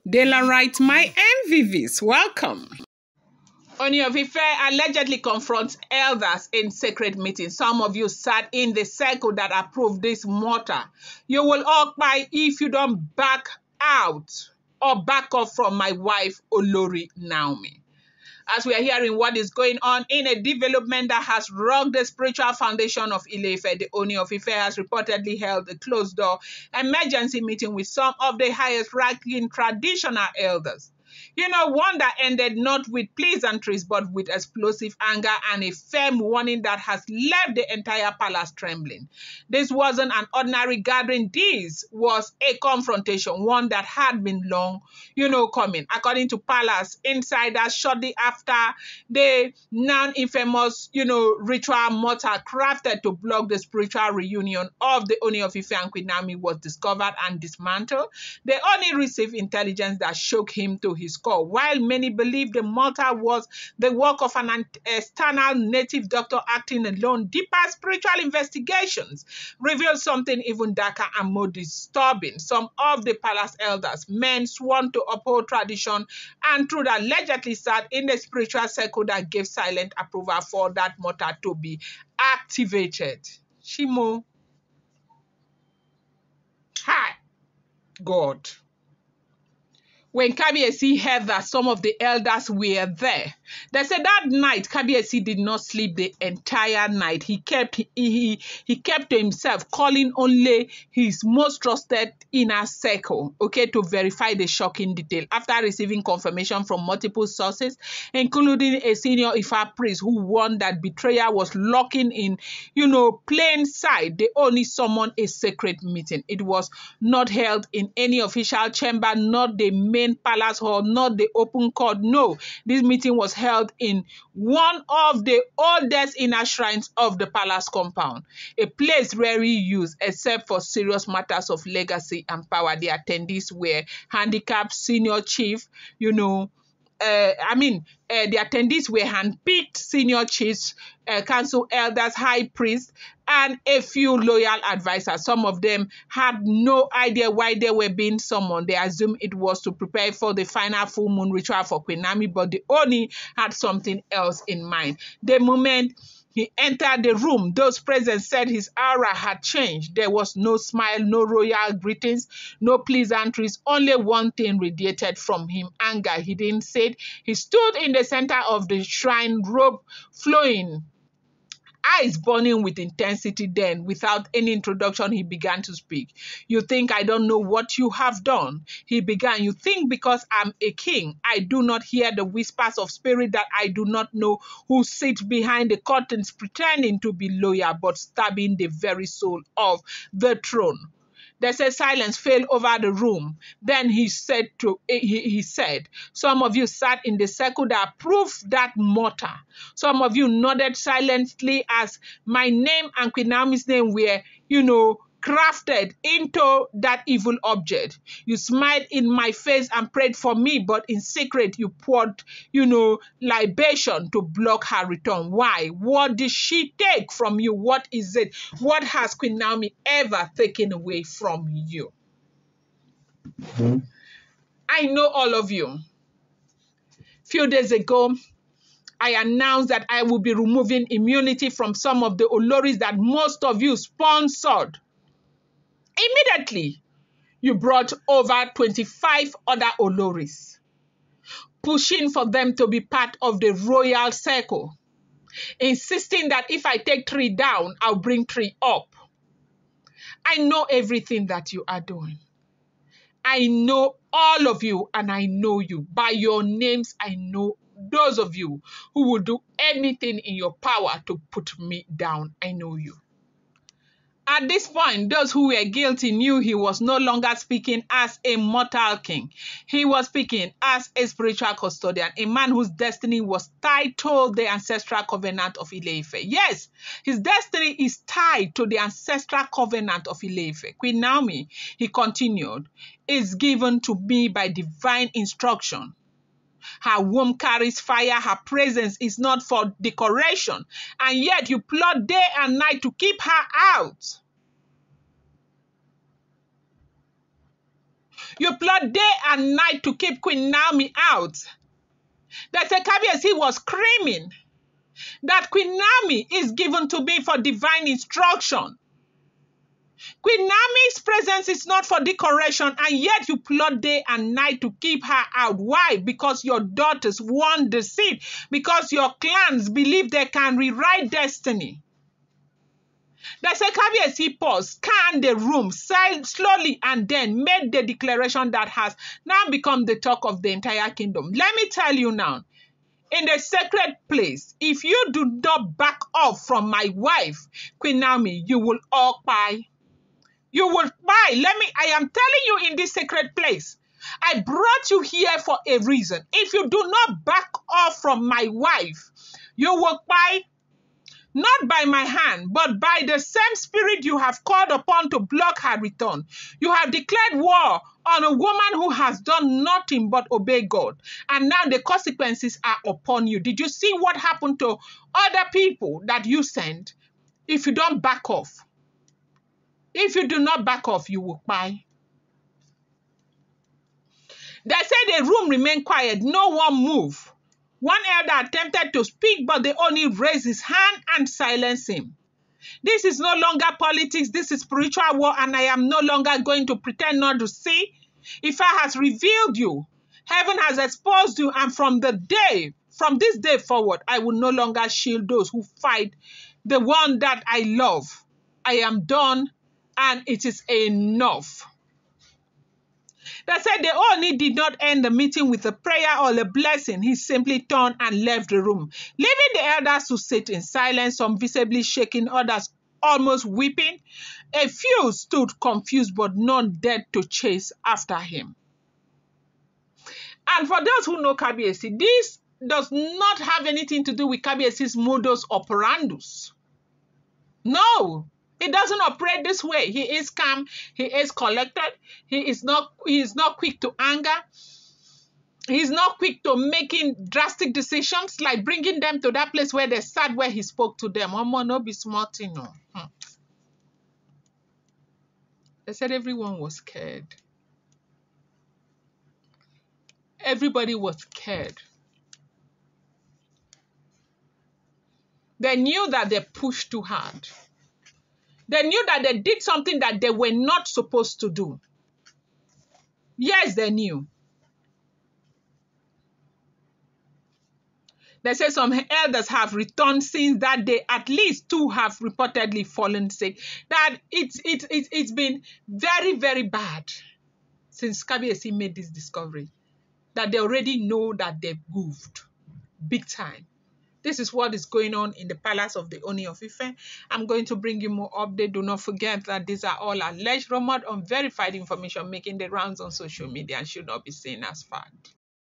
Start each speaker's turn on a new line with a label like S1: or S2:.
S1: Dela writes, my MVVs, welcome. Ooni of Ife allegedly confronts elders in sacred meetings. Some of you sat in the circle that approved this mortar. You will all cry if you don't back out or back off from my wife, Olori Naomi. As we are hearing what is going on in a development that has rocked the spiritual foundation of Ile-Ife, the Ooni of Ife has reportedly held a closed-door emergency meeting with some of the highest-ranking traditional elders. You know, one that ended not with pleasantries, but with explosive anger and a firm warning that has left the entire palace trembling. This wasn't an ordinary gathering. This was a confrontation, one that had been long, coming. According to palace insiders, shortly after the non-infamous, ritual mortar crafted to block the spiritual reunion of the Ooni of Ife and Queen Naomi was discovered and dismantled, they only received intelligence that shook him to his core. While many believe the mortar was the work of an external native doctor acting alone, deeper spiritual investigations reveal something even darker and more disturbing. Some of the palace elders, men sworn to uphold tradition and truth, allegedly sat in the spiritual circle that gave silent approval for that mortar to be activated. Shimo. Hi, God. When Kabiyesi heard that some of the elders were there, they said that night Kabiyesi did not sleep the entire night. He kept to himself, calling only his most trusted inner circle, to verify the shocking detail. After receiving confirmation from multiple sources, including a senior Ifa priest who warned that betrayal was lurking in, plain sight, they only summoned a sacred meeting. It was not held in any official chamber, not the main palace hall, not the open court. No, this meeting was held in one of the oldest inner shrines of the palace compound, a place rarely used except for serious matters of legacy and power. The attendees were handicapped senior chief, the attendees were handpicked senior chiefs, council elders, high priests, and a few loyal advisors. Some of them had no idea why they were being summoned. They assumed it was to prepare for the final full moon ritual for Queen Naomi, but the Ooni had something else in mind. The moment he entered the room, those present said his aura had changed. There was no smile, no royal greetings, no pleasantries. Only one thing radiated from him: anger. He didn't sit. He stood in the center of the shrine, robe flowing, eyes burning with intensity. Then, without any introduction, he began to speak. You think I don't know what you have done? He began. You think because I'm a king, I do not hear the whispers of spirit, that I do not know who sits behind the curtains pretending to be loyal but stabbing the very soul of the throne. There's a silence fell over the room. Then he said, some of you sat in the circle that approved that mortar. Some of you nodded silently as my name and Queen Naomi's name were, crafted into that evil object. You smiled in my face and prayed for me, but in secret you poured, libation to block her return. Why? What did she take from you? What is it? What has Queen Naomi ever taken away from you? I know all of you. Few days ago, I announced that I will be removing immunity from some of the Oloris that most of you sponsored. Immediately, you brought over 25 other Oloris, pushing for them to be part of the royal circle, insisting that if I take 3 down, I'll bring 3 up. I know everything that you are doing. I know all of you, and I know you. By your names, I know those of you who will do anything in your power to put me down. I know you. At this point, those who were guilty knew he was no longer speaking as a mortal king. He was speaking as a spiritual custodian, a man whose destiny was tied to the ancestral covenant of Ile-Ife. Yes, his destiny is tied to the ancestral covenant of Ile-Ife. Queen Naomi, he continued, is given to me by divine instruction. Her womb carries fire. Her presence is not for decoration. And yet you plot day and night to keep her out. You plot day and night to keep Queen Naomi out. They say Kabiyesi was screaming that Queen Naomi is given to me for divine instruction. Queen Naomi's presence is not for decoration, and yet you plot day and night to keep her out. Why? Because your daughters want the seat, because your clans believe they can rewrite destiny. They say Kabiyesi paused, scanned the room slowly, and then made the declaration that has now become the talk of the entire kingdom. Let me tell you now, in the sacred place, if you do not back off from my wife, Queen Naomi, you will all buy. You will buy. I am telling you in this sacred place, I brought you here for a reason. If you do not back off from my wife, you will buy. Not by my hand, but by the same spirit you have called upon to block her return. You have declared war on a woman who has done nothing but obey God. And now the consequences are upon you. Did you see what happened to other people that you sent? If you don't back off, if you do not back off, you will buy. They say the room remained quiet. No one moved. One elder attempted to speak, but they only raised his hand and silenced him. This is no longer politics. This is spiritual war, and I am no longer going to pretend not to see. If I has revealed you, heaven has exposed you, and from this day forward, I will no longer shield those who fight the one that I love. I am done, and it is enough. They said the Ooni did not end the meeting with a prayer or a blessing. He simply turned and left the room, leaving the elders to sit in silence, some visibly shaking, others almost weeping. A few stood confused, but none dared to chase after him. And for those who know Kabiyesi, this does not have anything to do with Kabiyesi's modus operandus. No. He doesn't operate this way. He is calm. He is collected. He is not quick to anger. He's not quick to making drastic decisions, like bringing them to that place where they sat, where he spoke to them. No be smart, no. They said everyone was scared. Everybody was scared. They knew that they pushed too hard. They knew that they did something that they were not supposed to do. Yes, they knew. They say some elders have returned since that day. At least 2 have reportedly fallen sick. That it's been very, very bad since Kabiyesi made this discovery. That they already know that they've goofed big time. This is what is going on in the palace of the Ooni of Ife. I'm going to bring you more update. Do not forget that these are all alleged, rumored, unverified information making the rounds on social media and should not be seen as fact.